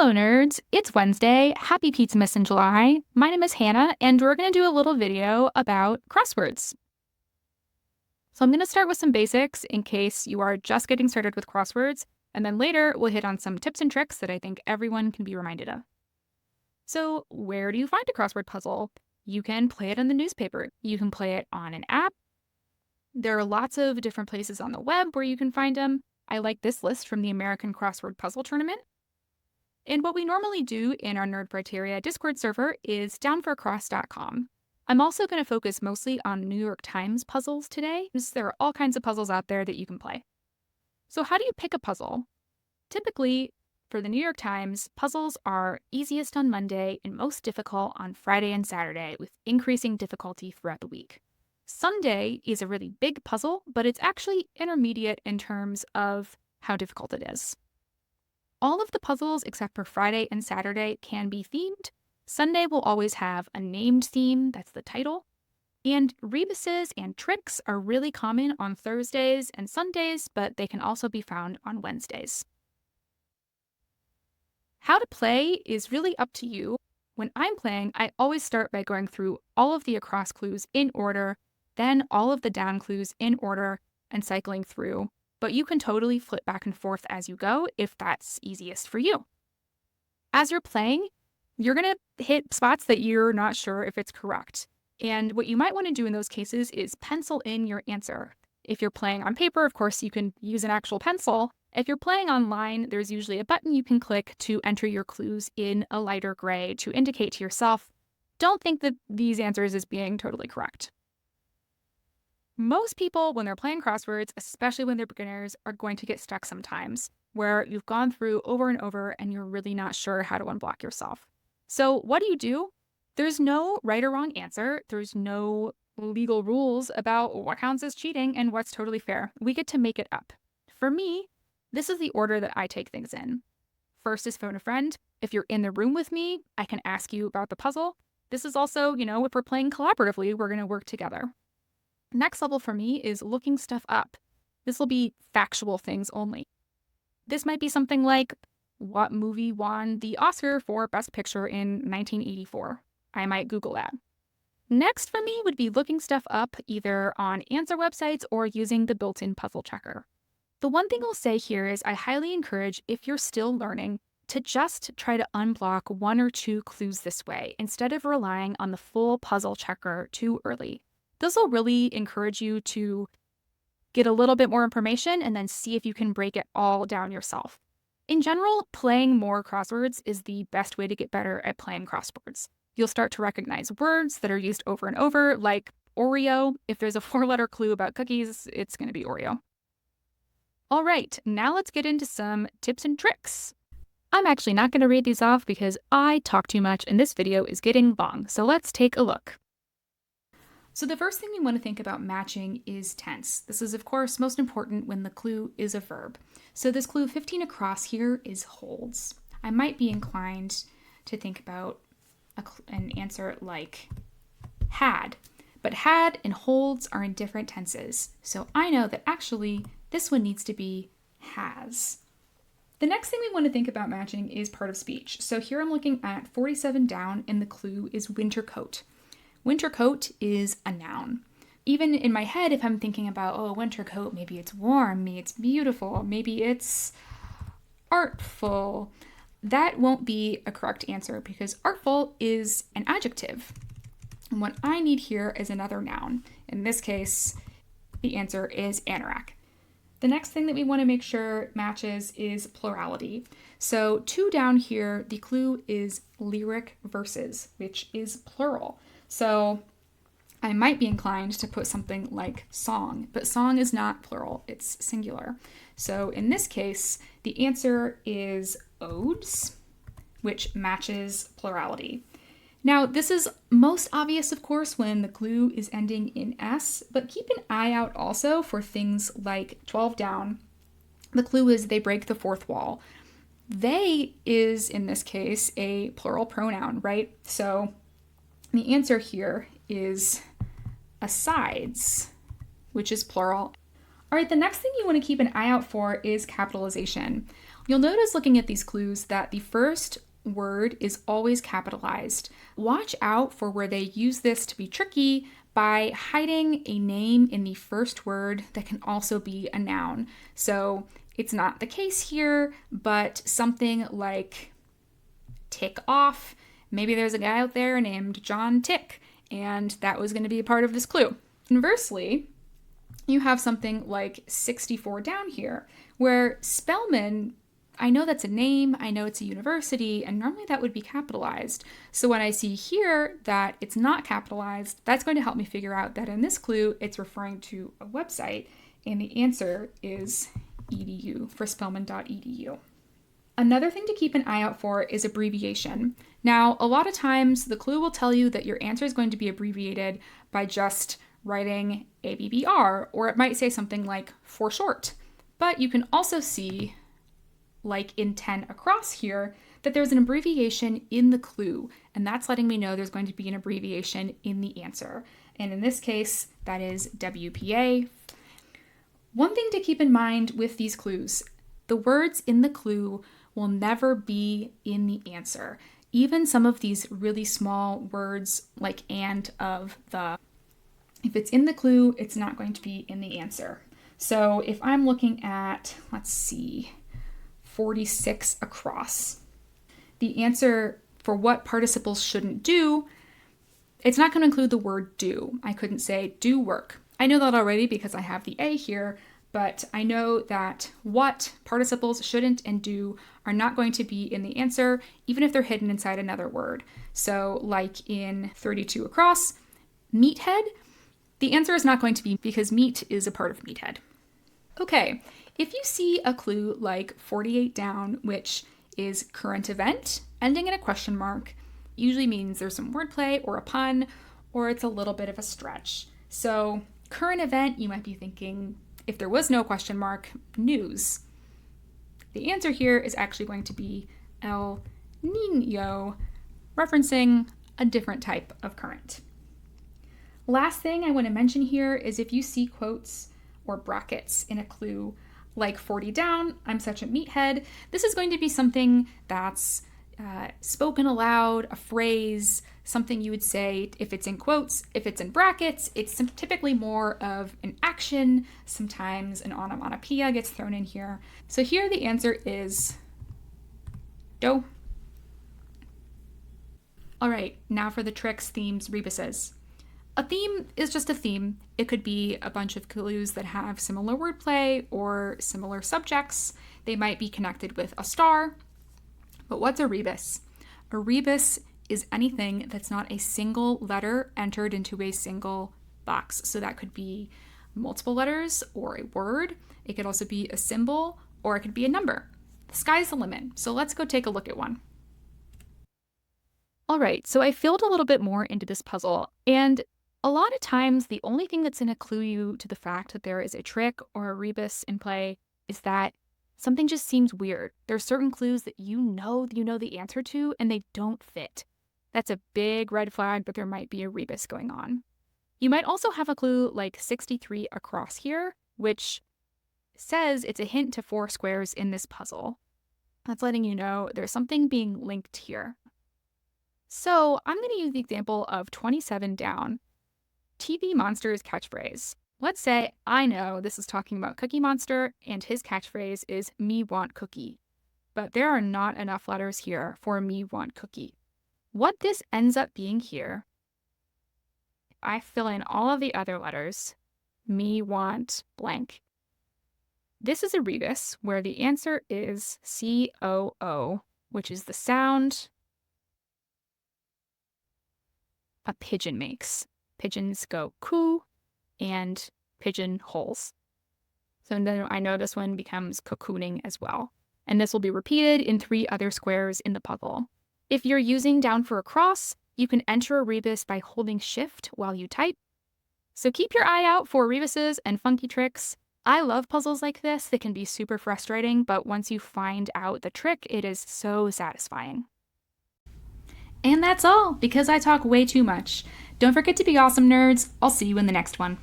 Hello, nerds. It's Wednesday. Happy Pizzamas in July. My name is Hannah, and we're going to do a little video about crosswords. So I'm going to start with some basics in case you are just getting started with crosswords, and then later we'll hit on some tips and tricks that I think everyone can be reminded of. So where do you find a crossword puzzle? You can play it in the newspaper. You can play it on an app. There are lots of different places on the web where you can find them. I like this list from the American Crossword Puzzle Tournament. And what we normally do in our Nerd Criteria Discord server is downforcross.com. I'm also going to focus mostly on New York Times puzzles today, because there are all kinds of puzzles out there that you can play. So how do you pick a puzzle? Typically, for the New York Times, puzzles are easiest on Monday and most difficult on Friday and Saturday, with increasing difficulty throughout the week. Sunday is a really big puzzle, but it's actually intermediate in terms of how difficult it is. All of the puzzles except for Friday and Saturday can be themed. Sunday will always have a named theme, that's the title. And rebuses and tricks are really common on Thursdays and Sundays, but they can also be found on Wednesdays. How to play is really up to you. When I'm playing, I always start by going through all of the across clues in order, then all of the down clues in order, and cycling through. But you can totally flip back and forth as you go if that's easiest for you. As you're playing, you're going to hit spots that you're not sure if it's correct. And what you might want to do in those cases is pencil in your answer. If you're playing on paper, of course, you can use an actual pencil. If you're playing online, there's usually a button you can click to enter your clues in a lighter gray to indicate to yourself, don't think that these answers as being totally correct. Most people, when they're playing crosswords, especially when they're beginners, are going to get stuck sometimes, where you've gone through over and over and you're really not sure how to unblock yourself. So what do? There's no right or wrong answer. There's no legal rules about what counts as cheating and what's totally fair. We get to make it up. For me, this is the order that I take things in. First is phone a friend. If you're in the room with me, I can ask you about the puzzle. This is also, if we're playing collaboratively, we're going to work together. Next level for me is looking stuff up. This will be factual things only. This might be something like, what movie won the Oscar for Best Picture in 1984? I might Google that. Next for me would be looking stuff up either on answer websites or using the built-in puzzle checker. The one thing I'll say here is I highly encourage, if you're still learning, to just try to unblock one or two clues this way instead of relying on the full puzzle checker too early. This will really encourage you to get a little bit more information and then see if you can break it all down yourself. In general, playing more crosswords is the best way to get better at playing crosswords. You'll start to recognize words that are used over and over, like Oreo. If there's a 4-letter clue about cookies, it's going to be Oreo. All right, now let's get into some tips and tricks. I'm actually not going to read these off because I talk too much and this video is getting long, so let's take a look. So the first thing we want to think about matching is tense. This is, of course, most important when the clue is a verb. So this clue 15 across here is holds. I might be inclined to think about an answer like had, but had and holds are in different tenses. So I know that actually this one needs to be has. The next thing we want to think about matching is part of speech. So here I'm looking at 47 down and the clue is winter coat. Winter coat is a noun. Even in my head, if I'm thinking about, oh, winter coat, maybe it's warm, maybe it's beautiful, maybe it's artful, that won't be a correct answer because artful is an adjective. And what I need here is another noun. In this case, the answer is anorak. The next thing that we want to make sure matches is plurality. So 2 down here, the clue is lyric verses, which is plural. So I might be inclined to put something like song, but song is not plural, it's singular. So in this case, the answer is odes, which matches plurality. Now, this is most obvious, of course, when the clue is ending in S, but keep an eye out also for things like 12 down. The clue is they break the fourth wall. They is, in this case, a plural pronoun, right? So the answer here is asides, which is plural. All right, the next thing you want to keep an eye out for is capitalization. You'll notice looking at these clues that the first word is always capitalized. Watch out for where they use this to be tricky by hiding a name in the first word that can also be a noun. So it's not the case here, but something like tick off. Maybe there's a guy out there named John Tick, and that was going to be a part of this clue. Conversely, you have something like 64 down here, where Spelman, I know that's a name, I know it's a university, and normally that would be capitalized. So when I see here that it's not capitalized, that's going to help me figure out that in this clue, it's referring to a website, and the answer is edu for spelman.edu. Another thing to keep an eye out for is abbreviation. Now, a lot of times the clue will tell you that your answer is going to be abbreviated by just writing ABBR, or it might say something like for short. But you can also see, like in 10 across here, that there's an abbreviation in the clue, and that's letting me know there's going to be an abbreviation in the answer. And in this case, that is WPA. One thing to keep in mind with these clues, the words in the clue will never be in the answer. Even some of these really small words like and, of, the, if it's in the clue, it's not going to be in the answer. So if I'm looking at, let's see, 46 across, the answer for what participles shouldn't do, it's not going to include the word do. I couldn't say do work. I know that already because I have the A here, but I know that what participles shouldn't and do are not going to be in the answer, even if they're hidden inside another word. So like in 32 across, meathead, the answer is not going to be because meat is a part of meathead. Okay, if you see a clue like 48 down, which is current event, ending in a question mark, usually means there's some wordplay or a pun, or it's a little bit of a stretch. So current event, you might be thinking, if there was no question mark, news. The answer here is actually going to be El Niño, referencing a different type of current. Last thing I want to mention here is if you see quotes or brackets in a clue like 40 down, I'm such a meathead, this is going to be something that's spoken aloud, a phrase, something you would say if it's in quotes. If it's in brackets, it's typically more of an action. Sometimes an onomatopoeia gets thrown in here. So here the answer is do. All right, now for the tricks, themes, rebuses. A theme is just a theme. It could be a bunch of clues that have similar wordplay or similar subjects. They might be connected with a star. But what's a rebus? A rebus is anything that's not a single letter entered into a single box. So that could be multiple letters or a word. It could also be a symbol, or it could be a number. The sky's the limit. So let's go take a look at one. All right, so I filled a little bit more into this puzzle, and a lot of times the only thing that's going to clue you to the fact that there is a trick or a rebus in play is that something just seems weird. There's certain clues that you know the answer to, and they don't fit. That's a big red flag that there might be a rebus going on. You might also have a clue like 63 across here, which says it's a hint to 4 squares in this puzzle. That's letting you know there's something being linked here. So I'm going to use the example of 27 down. TV Monster's catchphrase. Let's say I know this is talking about Cookie Monster and his catchphrase is me want cookie. But there are not enough letters here for me want cookie. What this ends up being here, if I fill in all of the other letters, me want blank. This is a rebus where the answer is COO, which is the sound a pigeon makes. Pigeons go coo and pigeon holes. So then I know this one becomes cocooning as well. And this will be repeated in 3 other squares in the puzzle. If you're using down for a cross, you can enter a rebus by holding shift while you type. So keep your eye out for rebuses and funky tricks. I love puzzles like this. They can be super frustrating, but once you find out the trick, it is so satisfying. And that's all, because I talk way too much. Don't forget to be awesome, nerds. I'll see you in the next one.